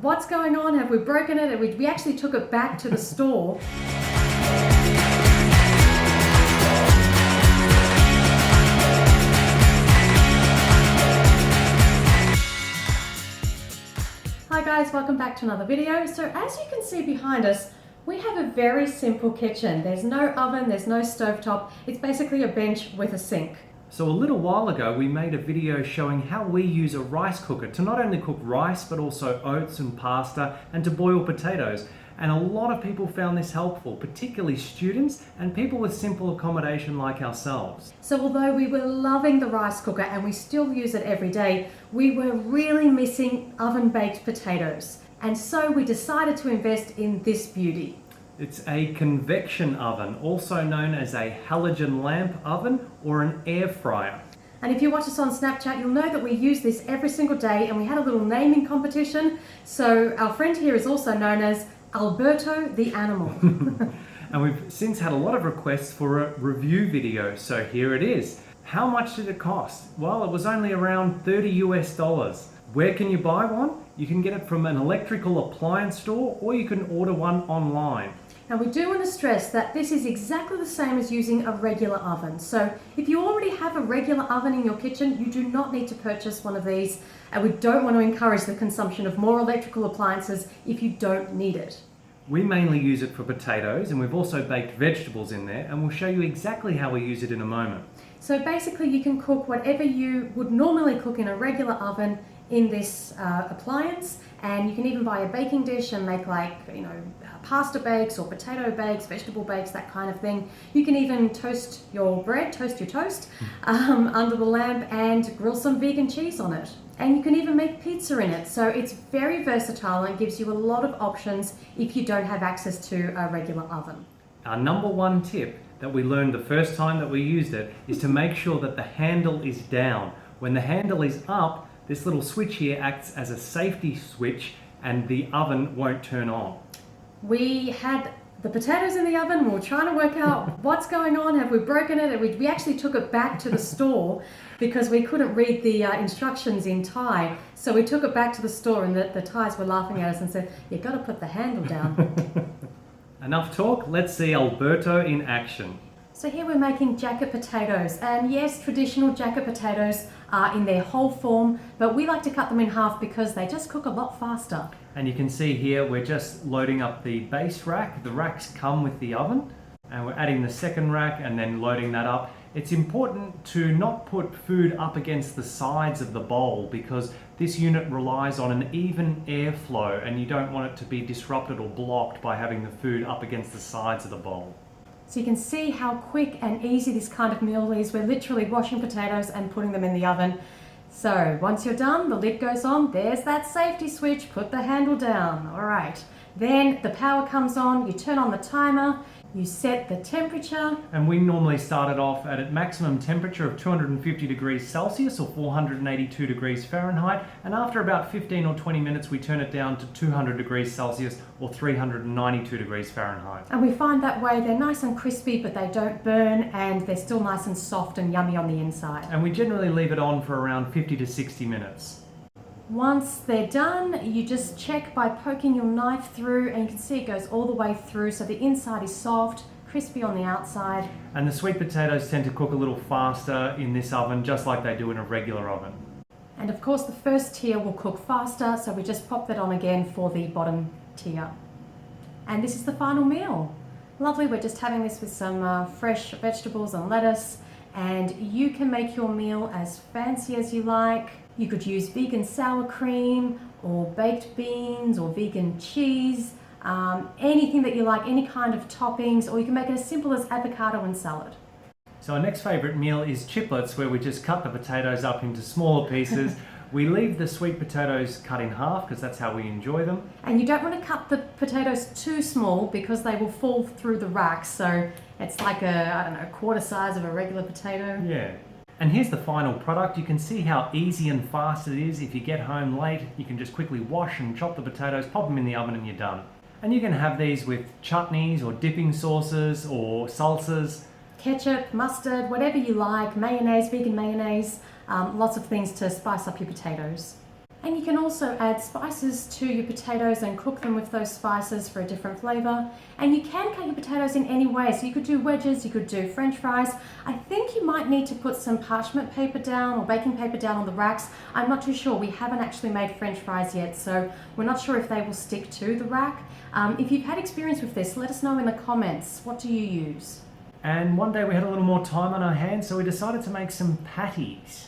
What's going on? Have we broken it? We actually took it back to the store. Hi guys, welcome back to another video. So as you can see behind us, we have a very simple kitchen. There's no oven, there's no stovetop. It's basically a bench with a sink. So a little while ago we made a video showing how we use a rice cooker to not only cook rice but also oats and pasta and to boil potatoes. And a lot of people found this helpful, particularly students and people with simple accommodation like ourselves. So although we were loving the rice cooker and we still use it every day, we were really missing oven-baked potatoes. And so we decided to invest in this beauty. It's a convection oven, also known as a halogen lamp oven or an air fryer. And if you watch us on Snapchat, you'll know that we use this every single day, and we had a little naming competition. So our friend here is also known as Alberto the Animal. And we've since had a lot of requests for a review video, so here it is. How much did it cost? Well, it was only around $30 US. Where can you buy one? You can get it from an electrical appliance store or you can order one online. And we do want to stress that this is exactly the same as using a regular oven. So if you already have a regular oven in your kitchen, you do not need to purchase one of these. And we don't want to encourage the consumption of more electrical appliances if you don't need it. We mainly use it for potatoes, and we've also baked vegetables in there, and we'll show you exactly how we use it in a moment. So basically you can cook whatever you would normally cook in a regular oven in this appliance, and you can even buy a baking dish and make pasta bakes or potato bakes, vegetable bakes, that kind of thing. You can even toast your bread, toast your toast under the lamp and grill some vegan cheese on it. And you can even make pizza in it. So it's very versatile and gives you a lot of options if you don't have access to a regular oven. Our number one tip that we learned the first time that we used it is to make sure that the handle is down. When the handle is up, this little switch here acts as a safety switch and the oven won't turn on. We had the potatoes in the oven. We were trying to work out what's going on. Have we broken it? We actually took it back to the store because we couldn't read the instructions in Thai. So we took it back to the store, and the Thais were laughing at us and said, "You've got to put the handle down." Enough talk, let's see Alberto in action. So here we're making jacket potatoes, and yes, traditional jacket potatoes are in their whole form, but we like to cut them in half because they just cook a lot faster. And you can see here we're just loading up the base rack. The racks come with the oven, and we're adding the second rack and then loading that up. It's important to not put food up against the sides of the bowl because this unit relies on an even airflow, and you don't want it to be disrupted or blocked by having the food up against the sides of the bowl. So you can see how quick and easy this kind of meal is. We're literally washing potatoes and putting them in the oven. So once you're done, the lid goes on. There's that safety switch. Put the handle down. All right. Then the power comes on. You turn on the timer. You set the temperature. And we normally start it off at a maximum temperature of 250 degrees Celsius or 482 degrees Fahrenheit. And after about 15 or 20 minutes, we turn it down to 200 degrees Celsius or 392 degrees Fahrenheit. And we find that way they're nice and crispy, but they don't burn, and they're still nice and soft and yummy on the inside. And we generally leave it on for around 50 to 60 minutes. Once they're done, you just check by poking your knife through, and you can see it goes all the way through, so the inside is soft, crispy on the outside. And the sweet potatoes tend to cook a little faster in this oven, just like they do in a regular oven. And of course the first tier will cook faster, so we just pop that on again for the bottom tier. And this is the final meal. Lovely, we're just having this with some fresh vegetables and lettuce, and you can make your meal as fancy as you like. You could use vegan sour cream or baked beans or vegan cheese, anything that you like, any kind of toppings, or you can make it as simple as avocado and salad. So our next favourite meal is chiplets, where we just cut the potatoes up into smaller pieces. We leave the sweet potatoes cut in half because that's how we enjoy them. And you don't want to cut the potatoes too small because they will fall through the racks. So it's like a quarter size of a regular potato. Yeah. And here's the final product. You can see how easy and fast it is. If you get home late, you can just quickly wash and chop the potatoes, pop them in the oven, and you're done. And you can have these with chutneys or dipping sauces or salsas. Ketchup, mustard, whatever you like, mayonnaise, vegan mayonnaise, lots of things to spice up your potatoes. And you can also add spices to your potatoes and cook them with those spices for a different flavor. And you can cut your potatoes in any way. So you could do wedges, you could do French fries. I think you might need to put some parchment paper down or baking paper down on the racks. I'm not too sure. We haven't actually made French fries yet, so we're not sure if they will stick to the rack. If you've had experience with this, let us know in the comments. What do you use? And one day we had a little more time on our hands, so we decided to make some patties.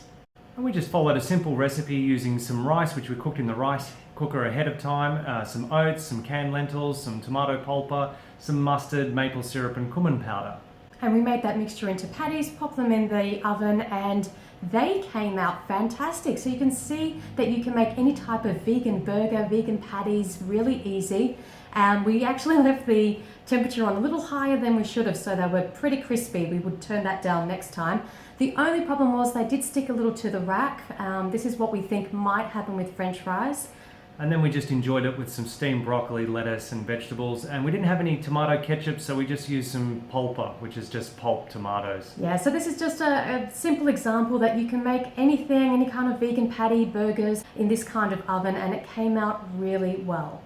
And we just followed a simple recipe using some rice, which we cooked in the rice cooker ahead of time, some oats, some canned lentils, some tomato pulpa, some mustard, maple syrup and cumin powder. And we made that mixture into patties, popped them in the oven, and they came out fantastic. So you can see that you can make any type of vegan burger, vegan patties really easy. And we actually left the temperature on a little higher than we should have, so they were pretty crispy. We would turn that down next time. The only problem was they did stick a little to the rack. This is what we think might happen with French fries. And then we just enjoyed it with some steamed broccoli, lettuce and vegetables. And we didn't have any tomato ketchup, so we just used some pulpa, which is just pulp tomatoes. Yeah, so this is just a simple example that you can make anything, any kind of vegan patty, burgers in this kind of oven, and it came out really well.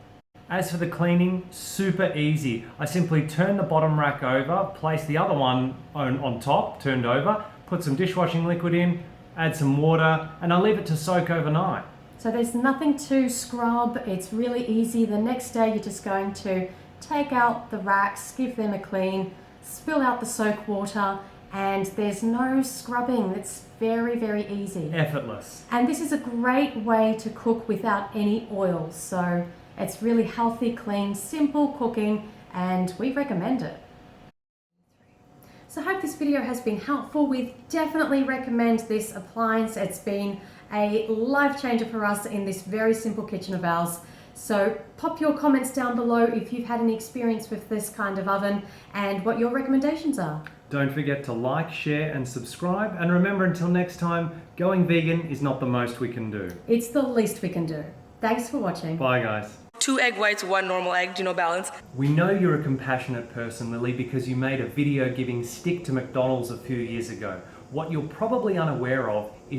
As for the cleaning, super easy. I simply turn the bottom rack over, place the other one on top, turned over, put some dishwashing liquid in, add some water, and I leave it to soak overnight. So there's nothing to scrub, it's really easy. The next day you're just going to take out the racks, give them a clean, spill out the soak water, and there's no scrubbing. It's very, very easy. Effortless. And this is a great way to cook without any oil. So it's really healthy, clean, simple cooking, and we recommend it. So I hope this video has been helpful. We definitely recommend this appliance. It's been a life changer for us in this very simple kitchen of ours. So pop your comments down below if you've had any experience with this kind of oven and what your recommendations are. Don't forget to like, share and subscribe. And remember, until next time, going vegan is not the most we can do. It's the least we can do. Thanks for watching. Bye guys. 2 egg whites, 1 normal egg, do you know balance? We know you're a compassionate person, Lily, because you made a video giving stick to McDonald's a few years ago. What you're probably unaware of is